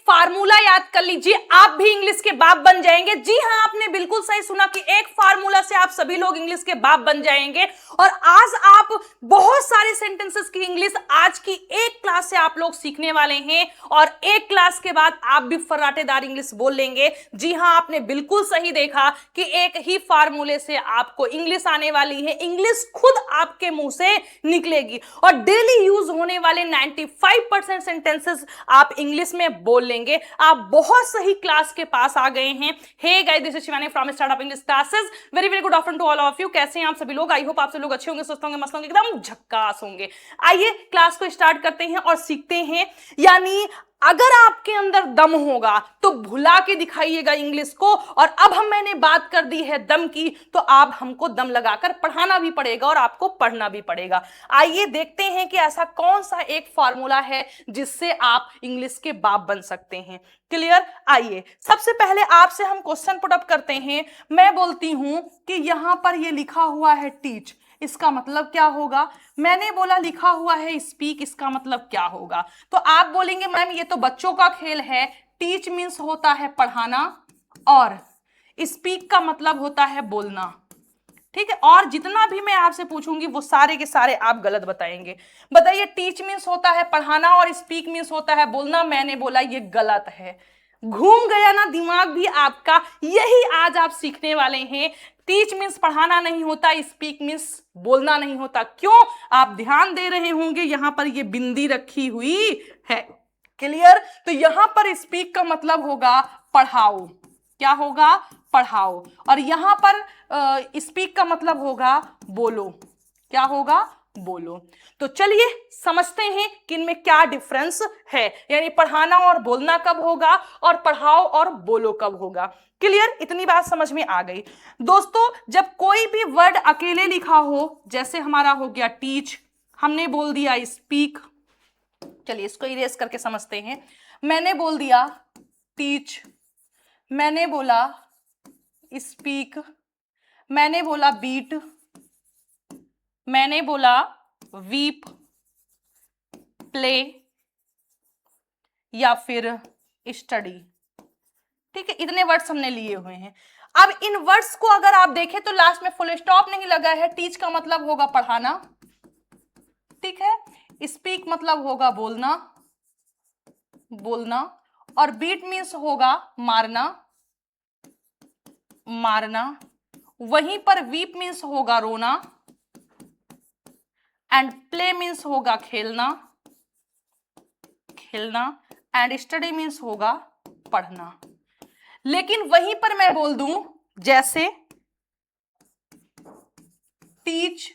Formula याद कर लीजिए, आप भी इंग्लिश के बाप बन जाएंगे। जी हाँ, आपने बिल्कुल सही सुना कि एक फार्मूला से आप सभी लोग इंग्लिश के बाप बन जाएंगे। और आज आप बहुत सारे सेंटेंसेस की इंग्लिश आज की एक क्लास से आप लोग सीखने वाले हैं और एक क्लास के बाद आप भी फर्राटेदार इंग्लिश बोल लेंगे। जी हाँ, आपने बिल्कुल सही देखा कि एक ही फार्मूले से आपको इंग्लिश आने वाली है, इंग्लिश खुद आपके मुंह से निकलेगी और डेली यूज होने वाले 95% सेंटेंसेस आप इंग्लिश में बोल लेंगे। आप बहुत सही क्लास के पास आ गए हैं। Hey guys, this is Shivani from startup English classes. Very very good afternoon to all of you. कैसे हैं आप सभी लोग? आई होप आप सभी लोग अच्छे होंगे, स्वस्थ होंगे, मस्त होंगे, एकदम झक्कास होंगे। आइए क्लास को स्टार्ट करते हैं और सीखते हैं। यानी अगर आपके अंदर दम होगा तो भुला के दिखाइएगा इंग्लिश को। और अब मैंने बात कर दी है दम की, तो आप हमको दम लगाकर पढ़ाना भी पड़ेगा और आपको पढ़ना भी पड़ेगा। आइए देखते हैं कि ऐसा कौन सा एक फॉर्मूला है जिससे आप इंग्लिश के बाप बन सकते हैं। क्लियर? आइए सबसे पहले आपसे हम क्वेश्चन पुट अप करते हैं। मैं बोलती हूं कि यहां पर ये लिखा हुआ है टीच, इसका मतलब क्या होगा? मैंने बोला लिखा हुआ है स्पीक, इसका मतलब क्या होगा? तो आप बोलेंगे मैम ये तो बच्चों का खेल है। टीच मीन्स होता है पढ़ाना और स्पीक का मतलब होता है बोलना। ठीक है, और जितना भी मैं आपसे पूछूंगी वो सारे के सारे आप गलत बताएंगे। बताइए, टीच मीन्स होता है पढ़ाना और स्पीक मीन्स होता है बोलना। मैंने बोला ये गलत है। घूम गया ना दिमाग भी आपका? यही आज आप सीखने वाले हैं। टीच मीन्स पढ़ाना नहीं होता, स्पीक मीन्स बोलना नहीं होता। क्यों? आप ध्यान दे रहे होंगे, यहां पर ये बिंदी रखी हुई है। क्लियर? तो यहां पर स्पीक का मतलब होगा पढ़ाओ। क्या होगा? पढ़ाओ। और यहां पर स्पीक का मतलब होगा बोलो। क्या होगा? बोलो। तो चलिए समझते हैं कि इनमें क्या डिफरेंस है। यानी पढ़ाना और बोलना कब होगा और पढ़ाओ और बोलो कब होगा। क्लियर? इतनी बात समझ में आ गई। दोस्तों, जब कोई भी वर्ड अकेले लिखा हो, जैसे हमारा हो गया टीच, हमने बोल दिया स्पीक। चलिए इसको इरेज करके समझते हैं। मैंने बोल दिया टीच, मैंने बोला स्पीक, मैंने बोला बीट, मैंने बोला वीप, प्ले या फिर स्टडी। ठीक है, इतने वर्ड्स हमने लिए हुए हैं। अब इन वर्ड्स को अगर आप देखें तो लास्ट में फुल स्टॉप नहीं लगा है। टीच का मतलब होगा पढ़ाना, ठीक है। स्पीक मतलब होगा बोलना, बोलना। और बीट मीन्स होगा मारना, मारना। वहीं पर वीप मीन्स होगा रोना एंड प्ले मीन्स होगा खेलना, खेलना। एंड स्टडी मीन्स होगा पढ़ना। लेकिन वहीं पर मैं बोल दूं जैसे teach,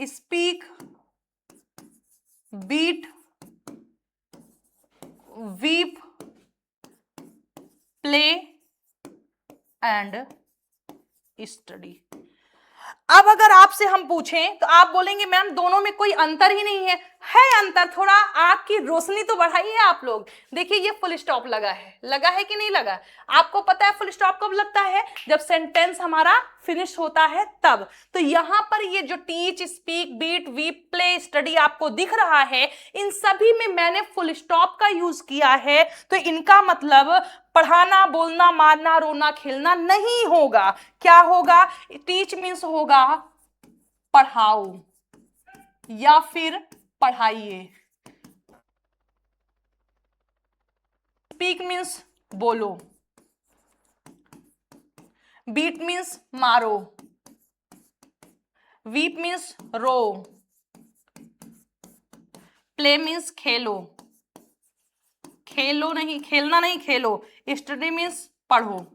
speak, beat, weep, play and study. अब अगर आपसे हम पूछें तो आप बोलेंगे मैम दोनों में कोई अंतर ही नहीं है। है अंतर, थोड़ा आंख की रोशनी तो बढ़ाइए आप लोग। देखिए ये फुल स्टॉप लगा है, लगा है कि नहीं लगा? आपको पता है फुल स्टॉप कब लगता है? जब सेंटेंस हमारा फिनिश होता है तब। तो यहां पर ये जो teach, speak, beat, weep, play, study आपको दिख रहा है, इन सभी में मैंने फुल स्टॉप का यूज किया है। तो इनका मतलब पढ़ाना, बोलना, मारना, रोना, खेलना नहीं होगा। क्या होगा? टीच मीन्स होगा पढ़ाओ या फिर पढ़ाइए। स्पीक मीन्स बोलो, बीट मीन्स मारो, वीप मीन्स रो, प्ले मीन्स खेलो, खेलो नहीं, खेलना नहीं, खेलो। स्टडी मीन्स पढ़ो।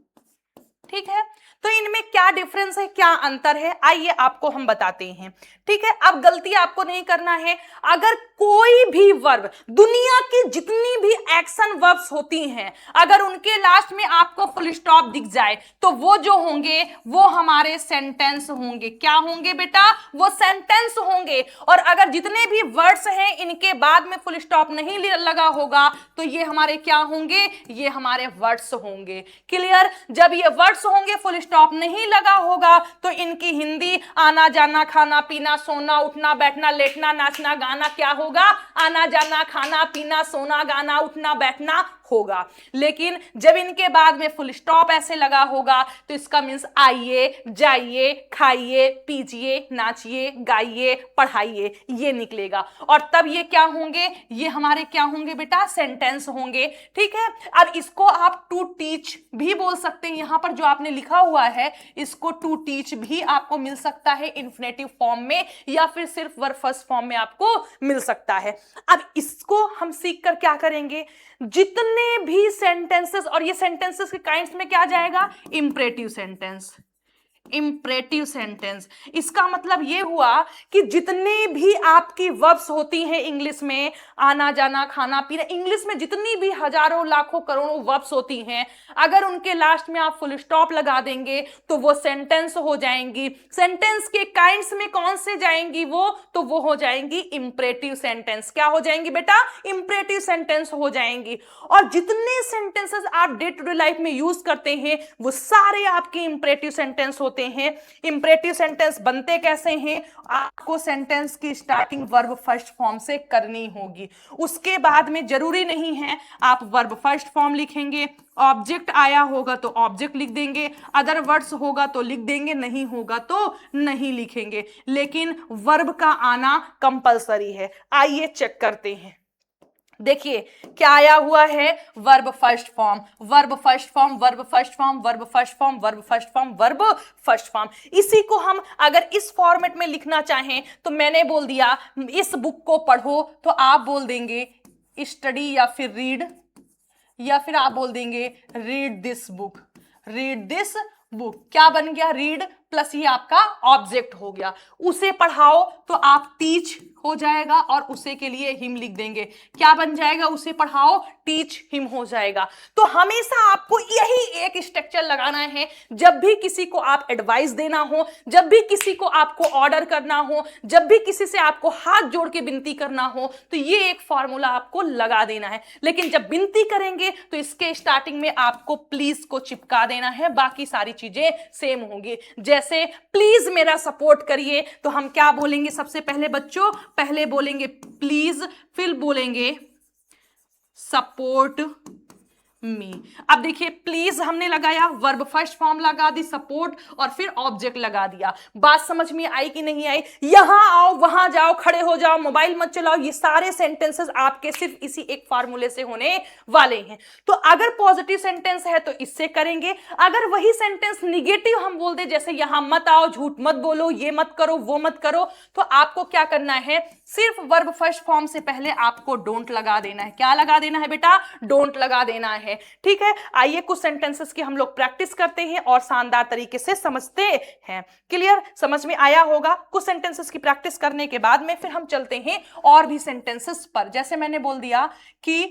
ठीक है, तो इनमें क्या डिफरेंस है, क्या अंतर है, आइए आपको हम बताते हैं। ठीक है, अब गलती आपको नहीं करना है। अगर कोई भी वर्ब, दुनिया की जितनी भी एक्शन वर्ब्स होती हैं, अगर उनके लास्ट में आपको फुल स्टॉप दिख जाए तो वो जो होंगे वो हमारे सेंटेंस होंगे। क्या होंगे बेटा? वो सेंटेंस होंगे। और अगर जितने भी वर्ड्स हैं इनके बाद में फुल स्टॉप नहीं लगा होगा तो ये हमारे क्या होंगे? ये हमारे वर्ड्स होंगे। क्लियर? जब ये वर्ड्स होंगे, फुल स्टॉप नहीं लगा होगा, तो इनकी हिंदी आना जाना, खाना पीना, सोना, उठना, बैठना, लेटना, नाचना, गाना क्या होगा, आना जाना, खाना पीना, सोना गाना, उठना बैठना होगा। लेकिन जब इनके बाद में फुल स्टॉप ऐसे लगा होगा तो इसका मीन्स आइए, जाइए, खाइए, पीजिए, नाचिए, गाइए, पढ़ाइए, ये निकलेगा। और तब ये क्या होंगे, ये हमारे क्या होंगे बेटा, सेंटेंस होंगे। ठीक है, अब इसको आप टू टीच भी बोल सकते हैं। यहां पर जो आपने लिखा हुआ है इसको टू टीच भी आपको मिल सकता है इंफिनिटिव फॉर्म में, या फिर सिर्फ वर्ब फर्स्ट फॉर्म में आपको मिल सकता है। अब इसको हम सीख कर क्या करेंगे, जितने भी सेंटेंसेस, और ये सेंटेंसेस के काइंड्स में क्या जाएगा, इंपरेटिव सेंटेंस। इंपरेटिव सेंटेंस, इसका मतलब यह हुआ कि जितने भी आपकी वर्ब्स होती हैं इंग्लिश में, आना जाना, खाना पीना, इंग्लिश में जितनी भी हजारों लाखों करोड़ों वर्ब्स होती हैं, अगर उनके लास्ट में आप फुल स्टॉप लगा देंगे तो वो सेंटेंस हो जाएंगी। सेंटेंस के काइंड्स में कौन से जाएंगी वो, तो वो हो जाएंगी इंपरेटिव सेंटेंस। क्या हो जाएंगी बेटा, इंपरेटिव सेंटेंस हो जाएंगी। और जितने सेंटेंसेस आप डे टू डे लाइफ में यूज करते हैं वो सारे आपके इंपरेटिव सेंटेंस होते हैं। इंपरेटिव सेंटेंस बनते कैसे हैं, आपको सेंटेंस की स्टार्टिंग वर्ब फर्स्ट फॉर्म से करनी होगी। उसके बाद में जरूरी नहीं है आप वर्ब फर्स्ट फॉर्म लिखेंगे, ऑब्जेक्ट आया होगा तो ऑब्जेक्ट लिख देंगे, अदर वर्ड्स होगा तो लिख देंगे, नहीं होगा तो नहीं लिखेंगे, लेकिन वर्ब का आना कंपलसरी है। आइए चेक करते हैं। देखिए क्या आया हुआ है, verb first form, verb first form, verb first form, verb first form, verb first form, verb first form. इसी को हम अगर इस फॉर्मेट में लिखना चाहें तो मैंने बोल दिया इस बुक को पढ़ो, तो आप बोल देंगे स्टडी या फिर रीड, या फिर आप बोल देंगे read this book, read this book. क्या बन गया, रीड प्लस ये आपका ऑब्जेक्ट हो गया। उसे पढ़ाओ तो आप टीच हो जाएगा और उसे के लिए हिम लिख देंगे। क्या बन जाएगा, उसे पढ़ाओ, टीच हिम हो जाएगा। तो हमेशा आपको यही एक स्ट्रक्चर लगाना है। जब भी किसी को आप एडवाइस देना हो, जब भी किसी को आपको ऑर्डर करना हो, जब भी किसी से आपको हाथ जोड़ के विनती करना हो, तो ये एक फॉर्मूला आपको लगा देना है। लेकिन जब विनती करेंगे तो इसके स्टार्टिंग में आपको प्लीज को चिपका देना है, बाकी सारी चीजें सेम होंगी। जैसे प्लीज मेरा सपोर्ट करिए, तो हम क्या बोलेंगे सबसे पहले बच्चों, पहले बोलेंगे प्लीज, फिर बोलेंगे सपोर्ट मी। अब देखिए प्लीज हमने लगाया, वर्ब फर्स्ट फॉर्म लगा दी, सपोर्ट, और फिर ऑब्जेक्ट लगा दिया। बात समझ में आई कि नहीं आई? यहां आओ, वहां जाओ, खड़े हो जाओ, मोबाइल मत चलाओ, ये सारे सेंटेंसेस आपके सिर्फ इसी एक फार्मूले से होने वाले हैं। तो अगर पॉजिटिव सेंटेंस है तो इससे करेंगे, अगर वही सेंटेंस निगेटिव हम बोल दे, जैसे यहां मत आओ, झूठ मत बोलो, ये मत करो, वो मत करो, तो आपको क्या करना है, सिर्फ वर्ब फर्स्ट फॉर्म से पहले आपको डोंट लगा देना है। क्या लगा देना है बेटा, डोंट लगा देना है। ठीक है, आइए कुछ सेंटेंसेस की हम लोग प्रैक्टिस करते हैं और शानदार तरीके से समझते हैं। क्लियर, समझ में आया होगा? कुछ सेंटेंसेस की प्रैक्टिस करने के बाद में फिर हम चलते हैं और भी सेंटेंसेस पर। जैसे मैंने बोल दिया कि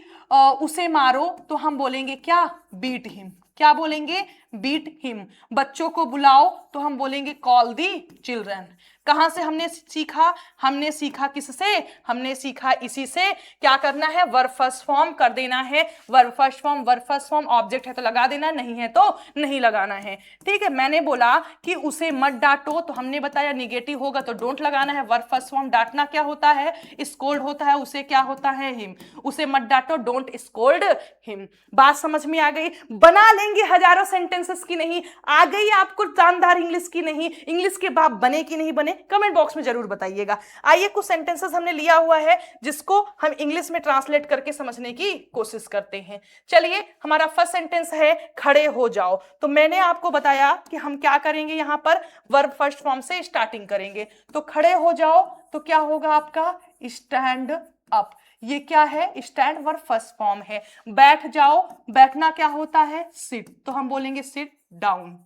उसे मारो, तो हम बोलेंगे क्या, बीट हिम। क्या बोलेंगे, बीट हिम। बच्चों को बुलाओ, तो हम बोलेंगे कॉल दी चिल्ड्रन। कहां से हमने सीखा, हमने सीखा किससे, हमने सीखा इसी से। क्या करना है, वर्ब फर्स्ट फॉर्म कर देना है, verb first form, verb first form, object है तो लगा देना, नहीं है तो नहीं लगाना है। ठीक है, मैंने बोला कि उसे मत डांटो, तो हमने बताया निगेटिव होगा तो डोंट लगाना है। वर्ब फर्स्ट फॉर्म डांटना क्या होता है, स्कोल्ड होता है, उसे क्या होता है, हिम। उसे मत डांटो, डोंट स्कोल्ड हिम। बात समझ में आ गई? बना लेंगे हजारों सेंटेंसेस की नहीं आ गई आपको शानदार इंग्लिश की नहीं, इंग्लिश के बाप बने कि नहीं बने, कमेंट बॉक्स में जरूर बताइएगा। आइए कुछ सेंटेंसेस हमने लिया हुआ है जिसको हम इंग्लिश में ट्रांसलेट करके समझने की कोशिश करते हैं। चलिए, हमारा फर्स्ट सेंटेंस है खड़े हो जाओ। तो मैंने आपको बताया कि हम क्या करेंगे, यहां पर वर्ब फर्स्ट फॉर्म से स्टार्टिंग करेंगे। तो खड़े हो जाओ तो क्या होगा आपका, स्टैंड अप। ये क्या है, स्टैंड वर्ब फर्स्ट फॉर्म है। बैठ जाओ, बैठना क्या होता है, सिट, तो हम बोलेंगे सिट डाउन।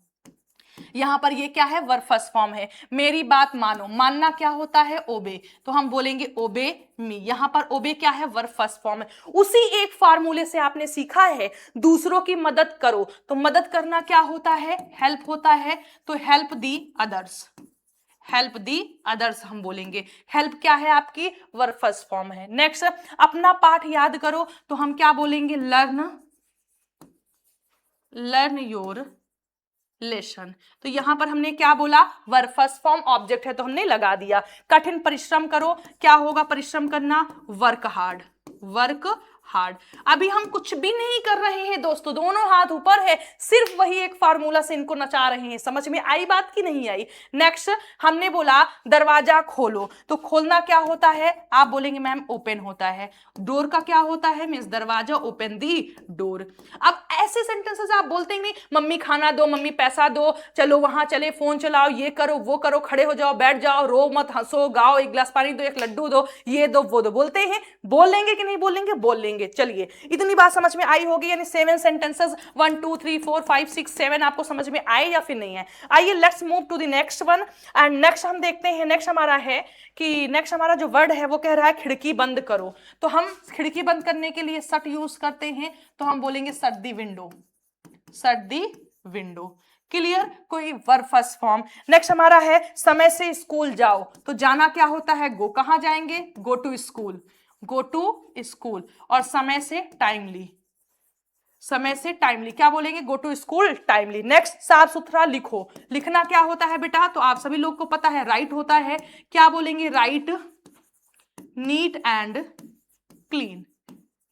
यहां पर ये क्या है, वर्ब फर्स्ट फॉर्म है। मेरी बात मानो, मानना क्या होता है, ओबे, तो हम बोलेंगे ओबे मी। यहां पर ओबे क्या है, वर्ब फर्स्ट फॉर्म है। उसी एक फार्मूले से आपने सीखा है दूसरों की मदद करो, तो मदद करना क्या होता है, हेल्प होता है, तो help the others, help the others हम बोलेंगे। हेल्प क्या है आपकी, वर्ब फर्स्ट फॉर्म है। नेक्स्ट, अपना पाठ याद करो, तो हम क्या बोलेंगे, लर्न, लर्न योर लेशन। तो यहां पर हमने क्या बोला, वर्ब फर्स्ट फॉर्म ऑब्जेक्ट है तो हमने लगा दिया। कठिन परिश्रम करो, क्या होगा परिश्रम करना, वर्क हार्ड, वर्क हार्ड। अभी हम कुछ भी नहीं कर रहे हैं दोस्तों, दोनों हाथ ऊपर है, सिर्फ वही एक फार्मूला से इनको नचा रहे हैं। समझ में आई बात की नहीं आई। नेक्स्ट हमने बोला दरवाजा खोलो, तो खोलना क्या होता है, आप बोलेंगे मैम ओपन होता है। डोर का क्या होता है, मींस दरवाजा, ओपन दी डोर। अब ऐसे सेंटेंसेस आप बोलते ही नहीं, मम्मी खाना दो, मम्मी पैसा दो, चलो वहां चले, फोन चलाओ, ये करो वो करो, खड़े हो जाओ, बैठ जाओ, रो मत, हंसो, गाओ, एक गिलास पानी दो, एक लड्डू दो, ये दो वो दो, बोलते हैं। बोलेंगे कि नहीं बोलेंगे, बोलेंगे। चलिए इतनी बात समझ में आई होगी, यानी 7 सेंटेंसेस 1 2 3 4 5 6 7 आपको समझ में आए या फिर नहीं है। आइए let's move to the next one. And next हम देखते हैं, नेक्स्ट हमारा है कि नेक्स्ट हमारा जो वर्ड है वो कह रहा है खिड़की बंद करो। तो हम खिड़की बंद करने के लिए शट यूज करते हैं, तो हम बोलेंगे shut the window, shut the window. Clear, कोई वर्ब फर्स्ट फॉर्म। नेक्स्ट हमारा है समय से स्कूल जाओ, तो जाना क्या होता है, गो, कहां जाएंगे, go to school, go to school. और समय से टाइमली, समय से टाइमली क्या बोलेंगे, go to school timely. Next साफ सुथरा लिखो, लिखना क्या होता है बेटा, तो आप सभी लोग को पता है राइट होता है, क्या बोलेंगे, right neat and clean.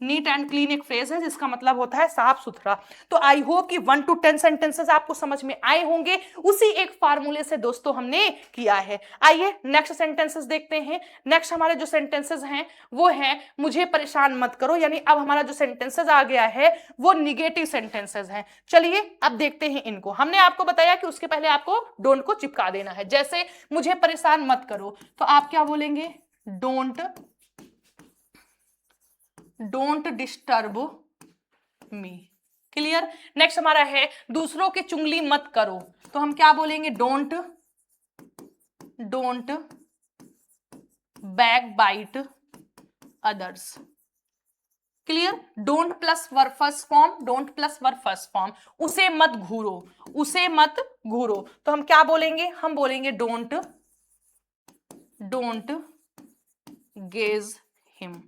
Neat and clean एक फ्रेज है जिसका मतलब होता है साफ सुथरा। तो आई होप कि 1 to 10 सेंटेंसेस आपको समझ में आए होंगे, उसी एक फार्मूले से दोस्तों हमने किया है। आइए नेक्स्ट सेंटेंसेस देखते हैं। नेक्स्ट हमारे जो सेंटेंसेस हैं वो है मुझे परेशान मत करो, यानी अब हमारा जो सेंटेंसेस आ गया है वो निगेटिव सेंटेंसेस हैं। चलिए अब देखते हैं इनको। हमने आपको बताया कि उसके पहले आपको डोंट को चिपका देना है। जैसे मुझे परेशान मत करो, तो आप क्या बोलेंगे, don't disturb me. Clear. Next हमारा है दूसरों की चुगली मत करो, तो हम क्या बोलेंगे, don't back bite others. Clear. Don't plus verb first form, don't plus verb first form. उसे मत घूरो, उसे मत घूरो, तो हम क्या बोलेंगे, हम बोलेंगे don't gaze him.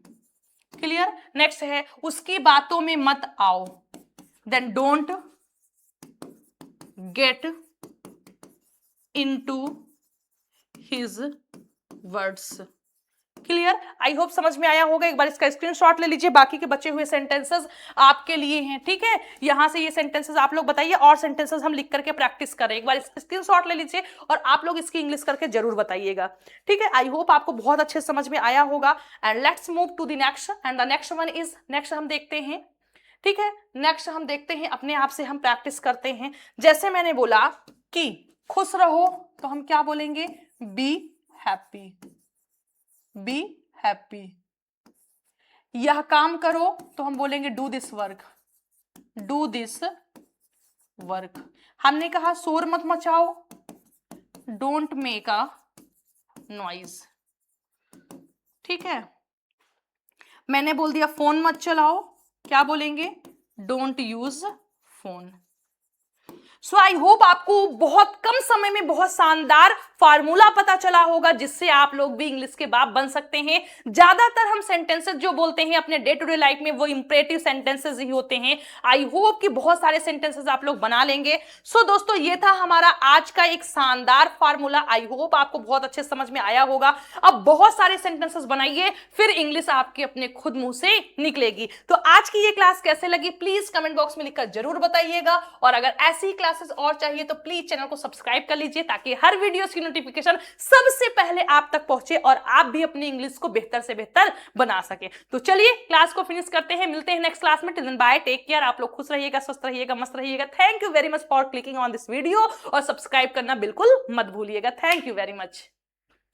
Clear. Next है उसकी बातों में मत आओ, then don't get into his words. Clear. I hope समझ में आया होगा। एक बार इसका स्क्रीनशॉट ले लीजिए, बाकी के बचे हुए सेंटेंसेस आपके लिए हैं, ठीक है। यहां से ये सेंटेंसेस आप लोग बताइए और सेंटेंसेस हम लिख करके प्रैक्टिस करें। एक बार इसका स्क्रीनशॉट ले लीजिए और आप लोग इसकी इंग्लिश करके जरूर बताइएगा, ठीक है। आई होप आपको बहुत अच्छे समझ में आया होगा। And let's move to the next, and the next one is, next हम देखते हैं, ठीक है। नेक्स्ट हम देखते हैं, अपने आप से हम प्रैक्टिस करते हैं। जैसे मैंने बोला कि खुश रहो, तो हम क्या बोलेंगे, बी हैप्पी, बी हैप्पी। यह काम करो, तो हम बोलेंगे do this work, do this work. हमने कहा शोर मत मचाओ, डोंट मेक अ नॉइज, ठीक है। मैंने बोल दिया फोन मत चलाओ, क्या बोलेंगे, don't use phone. So I hope आपको बहुत कम समय में बहुत शानदार फार्मूला पता चला होगा जिससे आप लोग भी इंग्लिश के बाप बन सकते हैं। ज्यादातर हम सेंटेंसेस जो बोलते हैं अपने डे टू डे लाइफ में वो इंपरेटिव सेंटेंसेस ही होते हैं। आई होप कि बहुत सारे सेंटेंसेस आप लोग बना लेंगे। सो दोस्तों ये था हमारा आज का एक शानदार फार्मूला। आई होप आपको बहुत अच्छे समझ में आया होगा। अब बहुत सारे सेंटेंसेस बनाइए, फिर इंग्लिश आपके अपने खुद मुंह से निकलेगी। तो आज की ये क्लास कैसे लगी प्लीज कमेंट बॉक्स में लिखकर जरूर बताइएगा। और अगर ऐसी क्लासेस और चाहिए तो प्लीज चैनल को सब्सक्राइब कर लीजिए ताकि हर वीडियो की नोटिफिकेशन सबसे पहले आप तक पहुंचे और आप भी अपनी इंग्लिश को बेहतर से बेहतर बना सके। तो चलिए क्लास को फिनिश करते हैं, मिलते हैं नेक्स्ट क्लास में। Till then bye, take care. आप लोग खुश रहिएगा, स्वस्थ रहिएगा, मस्त रहिएगा। Thank you very much for clicking on this video और सब्सक्राइब करना बिल्कुल मत भूलिएगा। Thank you very much.